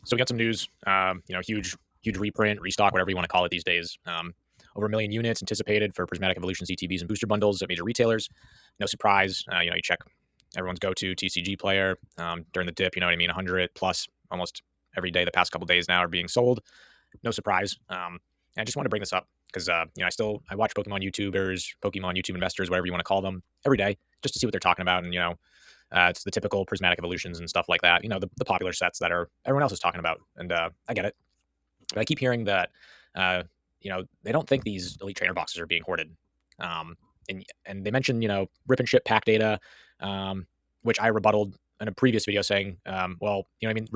So we got some news, huge reprint, restock, whatever you want to call it these days. Over 1 million units anticipated for Prismatic Evolutions, ETBs, and booster bundles at major retailers. No surprise, you check everyone's go-to TCG player during the dip. You know what I mean? 100 plus almost every day. The past couple days now are being sold. No surprise. And I just want to bring this up because I watch Pokemon YouTubers, Pokemon YouTube investors, whatever you want to call them, every day just to see what they're talking about. And it's the typical Prismatic Evolutions and stuff like that. The popular sets that are everyone else is talking about. And I get it. But I keep hearing that, they don't think these Elite Trainer boxes are being hoarded. And they mentioned, rip and ship pack data, which I rebutted in a previous video saying, rip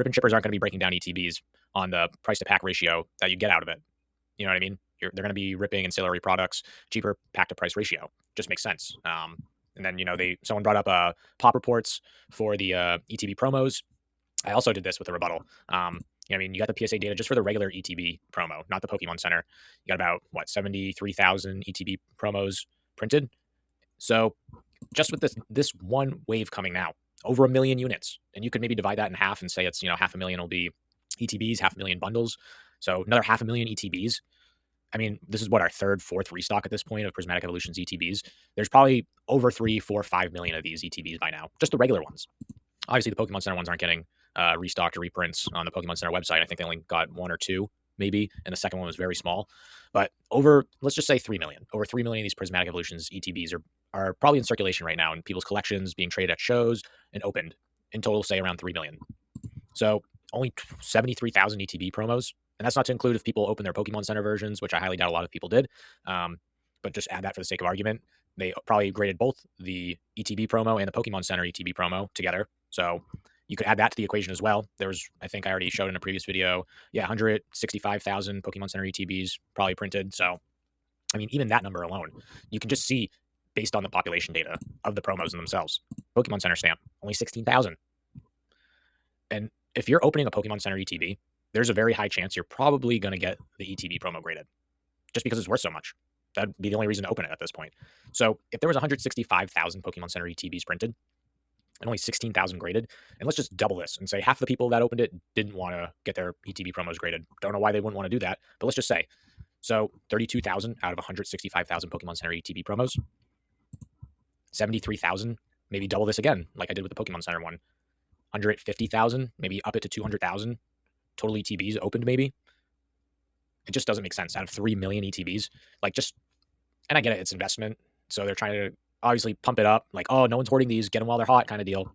and shippers aren't going to be breaking down ETBs on the price to pack ratio that you get out of it. You know what I mean? They're going to be ripping ancillary products, cheaper pack to price ratio. Just makes sense. And then, someone brought up pop reports for the ETB promos. I also did this with a rebuttal. You got the PSA data just for the regular ETB promo, not the Pokemon Center. You got about 73,000 ETB promos printed. So just with this one wave coming now, over 1 million units, and you could maybe divide that in half and say it's 500,000 will be ETBs, 500,000 bundles. So another 500,000 ETBs. I mean, this is our third, fourth restock at this point of Prismatic Evolutions ETBs. There's probably over 3, 4, 5 million of these ETBs by now, just the regular ones. Obviously, the Pokemon Center ones aren't getting restocked or reprints on the Pokemon Center website. I think they only got 1 or 2, maybe, and the second one was very small. But let's just say 3 million. Over 3 million of these Prismatic Evolutions ETBs are probably in circulation right now in people's collections, being traded at shows and opened. In total, say around 3 million. So only 73,000 ETB promos. And that's not to include if people open their Pokemon Center versions, which I highly doubt a lot of people did. But just add that for the sake of argument. They probably graded both the ETB promo and the Pokemon Center ETB promo together. So you could add that to the equation as well. I think I already showed in a previous video, 165,000 Pokemon Center ETBs probably printed. So, I mean, even that number alone, you can just see based on the population data of the promos in themselves. Pokemon Center stamp, only 16,000. And if you're opening a Pokemon Center ETB, there's a very high chance you're probably going to get the ETB promo graded just because it's worth so much. That'd be the only reason to open it at this point. So if there was 165,000 Pokemon Center ETBs printed and only 16,000 graded, and let's just double this and say half the people that opened it didn't want to get their ETB promos graded. Don't know why they wouldn't want to do that, but let's just say. So 32,000 out of 165,000 Pokemon Center ETB promos, 73,000, maybe double this again, like I did with the Pokemon Center one. 150,000, maybe up it to 200,000 total ETBs opened, maybe. It just doesn't make sense out of 3 million ETBs. And I get it, it's investment. So they're trying to obviously pump it up, like, oh, no one's hoarding these, get them while they're hot kind of deal.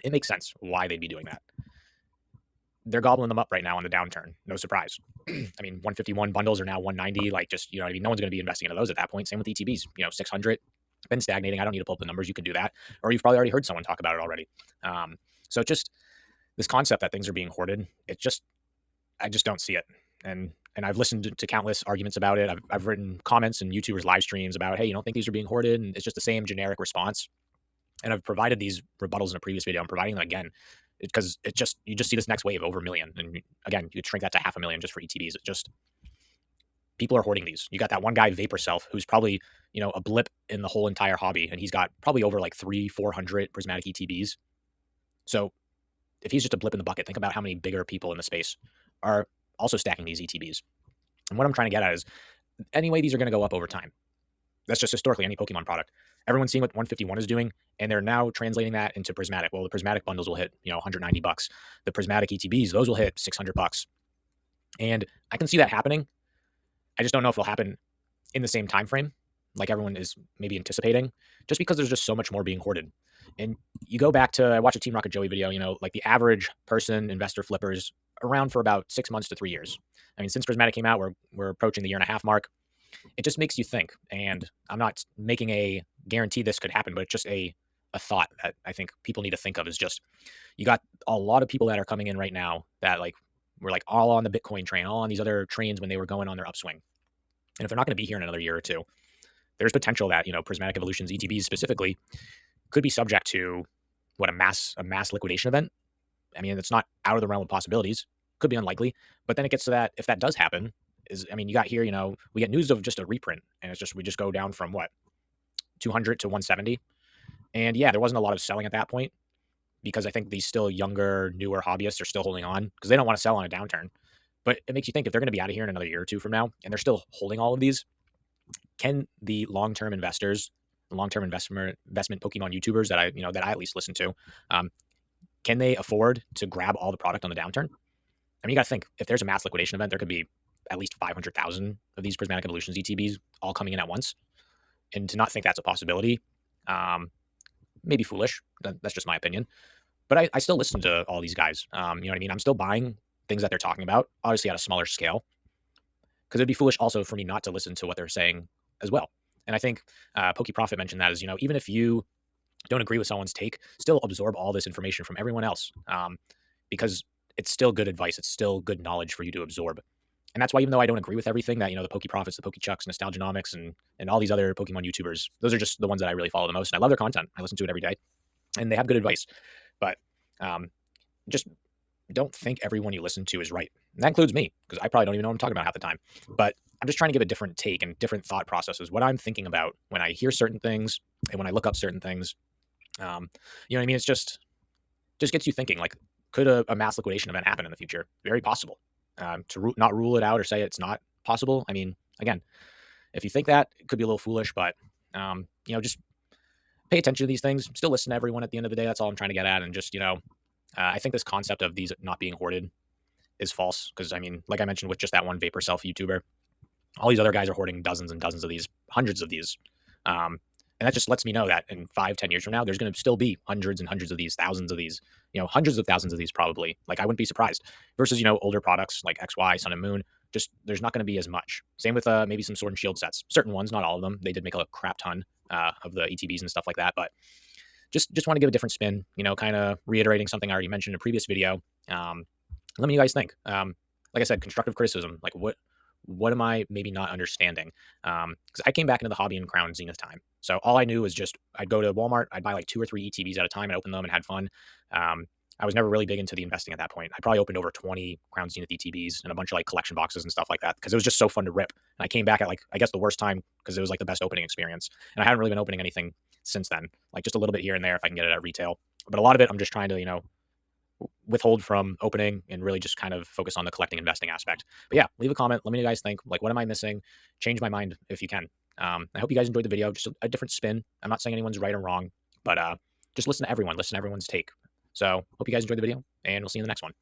It makes sense why they'd be doing that. They're gobbling them up right now on the downturn. No surprise. I mean, 151 bundles are now 190. No one's going to be investing into those at that point. Same with ETBs, 600. Been stagnating. I don't need to pull up the numbers. You can do that. Or you've probably already heard someone talk about it already. So just this concept that things are being hoarded, I just don't see it. And I've listened to countless arguments about it. I've written comments and YouTubers live streams about, hey, you don't think these are being hoarded? And it's just the same generic response. And I've provided these rebuttals in a previous video. I'm providing them again because you just see this next wave over 1 million. And again, you could shrink that to 500,000 just for ETBs. People are hoarding these. You got that one guy, Vapor Self, who's probably, a blip in the whole entire hobby. And he's got probably over 300-400 Prismatic ETBs. So if he's just a blip in the bucket, think about how many bigger people in the space are also stacking these ETBs. And what I'm trying to get at is, anyway, these are going to go up over time. That's just historically any Pokemon product. Everyone's seeing what 151 is doing, and they're now translating that into Prismatic. Well, the Prismatic bundles will hit, $190. The Prismatic ETBs, those will hit $600. And I can see that happening. I just don't know if it'll happen in the same time frame, like everyone is maybe anticipating, just because there's just so much more being hoarded. And you go back to, I watched a Team Rocket Joey video, the average person, investor, flippers, around for about 6 months to 3 years. I mean, since Prismatic came out, we're approaching the 1.5 year mark. It just makes you think. And I'm not making a guarantee this could happen, but it's just a thought that I think people need to think of is just, you got a lot of people that are coming in right now that we're all on the Bitcoin train, all on these other trains when they were going on their upswing. And if they're not going to be here in another year or two, there's potential that, Prismatic Evolutions, ETBs specifically, could be subject to a mass liquidation event. I mean, it's not out of the realm of possibilities. Could be unlikely, but then it gets to that. If that does happen, you got here, we get news of just a reprint, and we just go down from 200 to 170, and yeah, there wasn't a lot of selling at that point, because I think these still younger, newer hobbyists are still holding on because they don't want to sell on a downturn. But it makes you think if they're going to be out of here in another year or two from now and they're still holding all of these, can the long-term investors, long-term investment Pokemon YouTubers that I at least listen to, um, can they afford to grab all the product on the downturn? I mean, you got to think if there's a mass liquidation event, there could be at least 500,000 of these Prismatic Evolutions ETBs all coming in at once, and to not think that's a possibility, um, maybe foolish. That's just my opinion. But I still listen to all these guys. You know what I mean? I'm still buying things that they're talking about, obviously at a smaller scale, because it'd be foolish also for me not to listen to what they're saying as well. And I think Pokey Profit mentioned that as, even if you don't agree with someone's take, still absorb all this information from everyone else, because it's still good advice. It's still good knowledge for you to absorb. And that's why, even though I don't agree with everything that, the Pokey Profits, the Pokey Chucks, Nostalgianomics, and all these other Pokemon YouTubers, those are just the ones that I really follow the most. And I love their content. I listen to it every day, and they have good advice. But just don't think everyone you listen to is right. And that includes me, because I probably don't even know what I'm talking about half the time. But I'm just trying to give a different take and different thought processes, what I'm thinking about when I hear certain things and when I look up certain things. You know what I mean? It's just gets you thinking, like, could a mass liquidation event happen in the future? Very possible. Not rule it out or say it's not possible. I mean, again, if you think that, it could be a little foolish, but just pay attention to these things. Still listen to everyone at the end of the day. That's all I'm trying to get at. And just, I think this concept of these not being hoarded is false. Because, I mean, like I mentioned with just that one Vapor Self YouTuber, all these other guys are hoarding dozens and dozens of these, hundreds of these. And that just lets me know that in 5-10 years from now, there's going to still be hundreds and hundreds of these, thousands of these, hundreds of thousands of these probably. Like, I wouldn't be surprised. Versus, older products like XY, Sun and Moon, just there's not going to be as much. Same with maybe some Sword and Shield sets. Certain ones, not all of them. They did make a crap ton of the ETBs and stuff like that. But just want to give a different spin, kind of reiterating something I already mentioned in a previous video. Let me you guys think. Like I said, constructive criticism. Like, what am I maybe not understanding? Because I came back into the hobby in Crown Zenith time. So all I knew was just I'd go to Walmart, I'd buy like 2 or 3 ETBs at a time and open them and had fun. I was never really big into the investing at that point. I probably opened over 20 Crown Zenith ETBs and a bunch of like collection boxes and stuff like that because it was just so fun to rip. And I came back at like, I guess the worst time because it was like the best opening experience. And I haven't really been opening anything since then, like just a little bit here and there if I can get it at retail. But a lot of it I'm just trying to, withhold from opening and really just kind of focus on the collecting investing aspect. But yeah, leave a comment. Let me know what you guys think. Like, what am I missing? Change my mind if you can. I hope you guys enjoyed the video. Just a different spin. I'm not saying anyone's right or wrong, but just listen to everyone. Listen to everyone's take. So hope you guys enjoyed the video, and we'll see you in the next one.